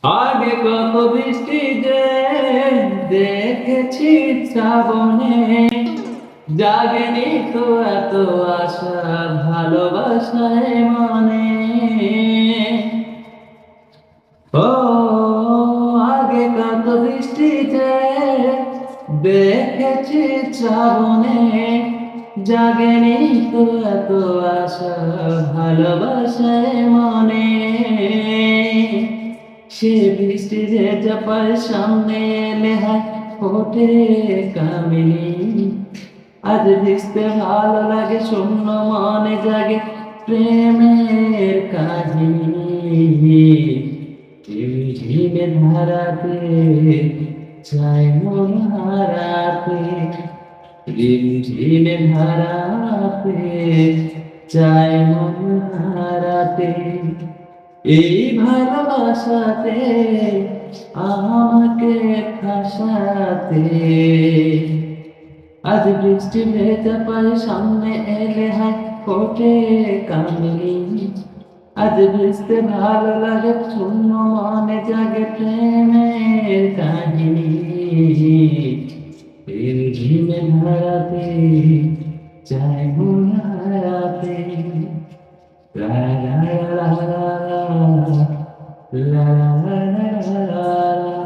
আগে কত বৃষ্টি যে দেখেছি শ্রাবণে, জাগেনি তো এত আশা ভালোবাসায় মনে। ও আগে কত বৃষ্টি যে দেখেছি শ্রাবণে, জাগেনি তো এত আশা ভালোবাসায় মনে। সে বৃষ্টি ভেজা পায়ের সামনে এলে হায় ফোটে কামিনী। আজ ভিজতে ভালো লাগে, শূন্য মনে জাগে প্রেমের কাহিনী। ঝিমে ধারাতে চাই মন হারাতে, ঝিমে ধারাতে চাই মন হারাতে। এই ভালোবাসাতে আমাকে ফাঁসাতে। আজ বৃষ্টি ভেজা পায়ে সামনে এলে হায় ফোটে কামিনী। আজ ভিজতে ভালো লাগে, শূন্য মনে জাগে প্রেমের কাহিনী। প্রেম ঝিমে ধারাতে চাই মন হারাতে। লা লা লা লা লা লা লা লা লা লা লা।